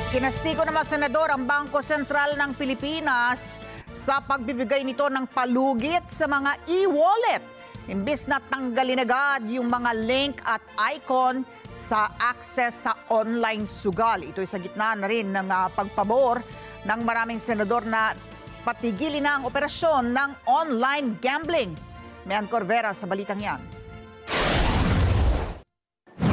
Kinastigo naman senador ang Bangko Sentral ng Pilipinas sa pagbibigay nito ng palugit sa mga e-wallet. Imbis na tanggalin agad yung mga link at icon sa access sa online sugal. Ito'y sa gitna na rin ng pagpabor ng maraming senador na patigilin na ang operasyon ng online gambling. Mian Corvera sa balitang yan.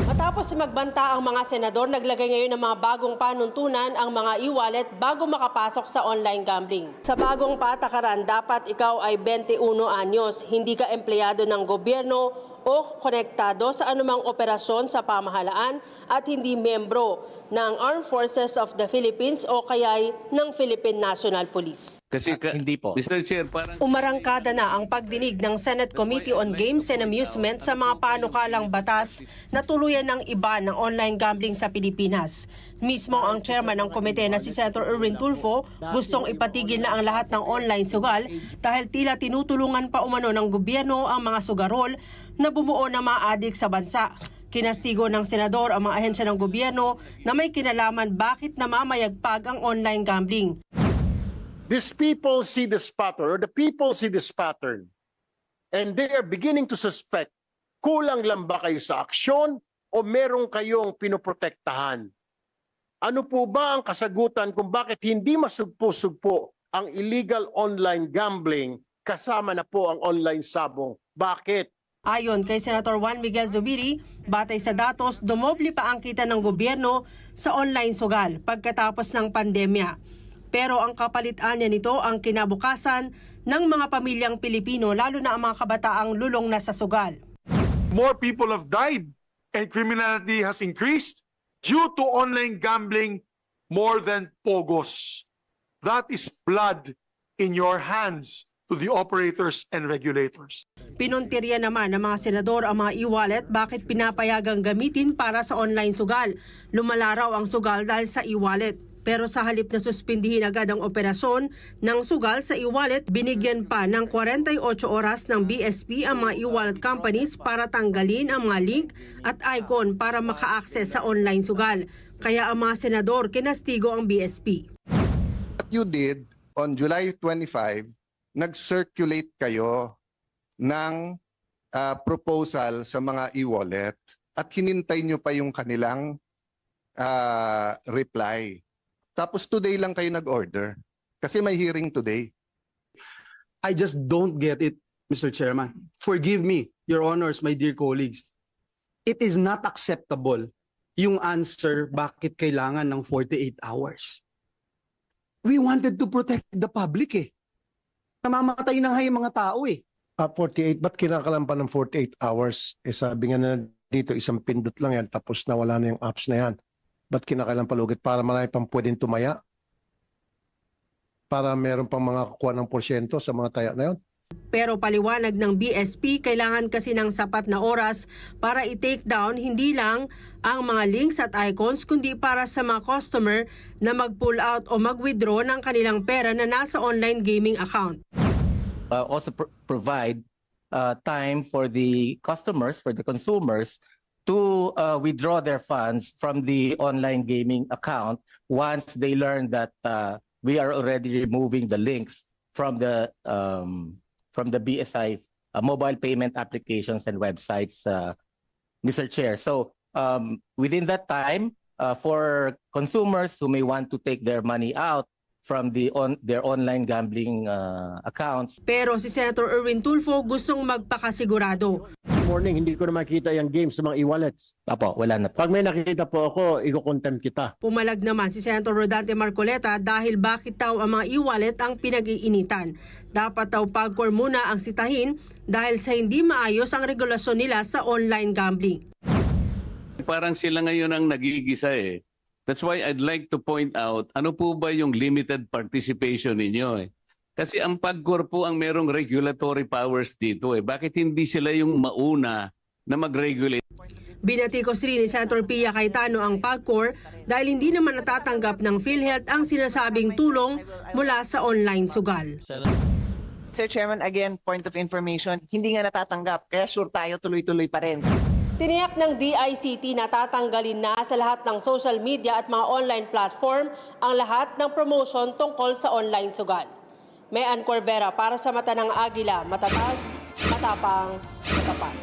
Matapos magbanta ang mga senador, naglagay ngayon ng mga bagong panuntunan ang mga e-wallet bago makapasok sa online gambling. Sa bagong patakaran, dapat ikaw ay 21 anyos, hindi ka empleyado ng gobyerno o konektado sa anumang operasyon sa pamahalaan at hindi membro ng Armed Forces of the Philippines o kaya'y ng Philippine National Police. Kasi hindi po. Mr. Chair, parang Umarangkada na ang pagdinig ng Senate Committee on Games and Amusement sa mga panukalang batas na tuluyan ng iba ng online gambling sa Pilipinas. Mismo ang chairman ng komite na si Senator Erwin Tulfo gustong ipatigil na ang lahat ng online sugal dahil tila tinutulungan pa umano ng gobyerno ang mga sugarol na bumuo ng mga adik sa bansa. Kinastigo ng senador ang mga ahensya ng gobyerno na may kinalaman bakit namamayagpag ang online gambling. These people see this pattern, or the people see this pattern, and they are beginning to suspect, kulang lang ba kayo sa aksyon o meron kayong pinoprotektahan? Ano po ba ang kasagutan kung bakit hindi masugpo-sugpo ang illegal online gambling kasama na po ang online sabong? Bakit? Ayon kay Senator Juan Miguel Zubiri, batay sa datos, dumoble pa ang kita ng gobyerno sa online sugal pagkatapos ng pandemya. Pero ang kapalitan niya nito ang kinabukasan ng mga pamilyang Pilipino, lalo na ang mga kabataang lulong na sa sugal. More people have died and criminality has increased due to online gambling more than pogos. That is blood in your hands to the operators and regulators. Pinuntirya naman ng mga senador ang mga e-wallet bakit pinapayagang gamitin para sa online sugal. Lumala raw ang sugal dahil sa e-wallet. Pero sa halip na suspindihin agad ang operasyon ng sugal sa e-wallet, binigyan pa ng 48 oras ng BSP ang mga e-wallet companies para tanggalin ang mga link at icon para maka-access sa online sugal. Kaya ang mga senador kinastigo ang BSP. What you did on July 25, nag-circulate kayo ng proposal sa mga e-wallet at hinintay nyo pa yung kanilang reply. Tapos today lang kayo nag-order kasi may hearing today. I just don't get it, Mr. Chairman. Forgive me, Your Honors, my dear colleagues. It is not acceptable yung answer bakit kailangan ng 48 hours. We wanted to protect the public eh. Namamatay na nga yung mga tao eh. 48, ba't kinakalampan ng 48 hours? Eh sabi nga na dito, isang pindot lang yan, tapos nawala na yung apps na yan. Ba't kinakailang palugit? Para marami pang pwedeng tumaya? Para meron pang mga kukuha ng porsyento sa mga taya na yun? Pero paliwanag ng BSP, kailangan kasi ng sapat na oras para i-take down hindi lang ang mga links at icons, kundi para sa mga customer na mag-pull out o mag-withdraw ng kanilang pera na nasa online gaming account. also provide time for the customers, for the consumers, to withdraw their funds from the online gaming account once they learn that we are already removing the links from the BSI mobile payment applications and websites, Mr. Chair. So within that time, for consumers who may want to take their money out from their online gambling accounts. Pero si Senator Erwin Tulfo gustong magpakasigurado. Morning, hindi ko na makita yung games sa mga e-wallets. Apo, wala na. Pag may nakikita po ako, i-contempt kita. Pumalag naman si Senator Rodante Marcoleta dahil bakit daw ang mga e-wallet ang pinag-iinitan. Dapat daw pagkor muna ang sitahin dahil sa hindi maayos ang regulasyon nila sa online gambling. Parang sila ngayon ang nagigisa eh. That's why I'd like to point out, ano po ba yung limited participation ninyo eh? Kasi ang PAGCOR po ang merong regulatory powers dito eh. Bakit hindi sila yung mauna na mag-regulate? Binatikos rin ni Senator Pia Cayetano ang PAGCOR dahil hindi naman natatanggap ng PhilHealth ang sinasabing tulong mula sa online sugal. Sir Chairman, again, point of information, hindi nga natatanggap, kaya sure tayo tuloy-tuloy pa rin. Tiniyak ng DICT na tatanggalin na sa lahat ng social media at mga online platform ang lahat ng promotion tungkol sa online sugal. May Ann Corvera para sa Mata ng Agila, matatag, matapang, matapat.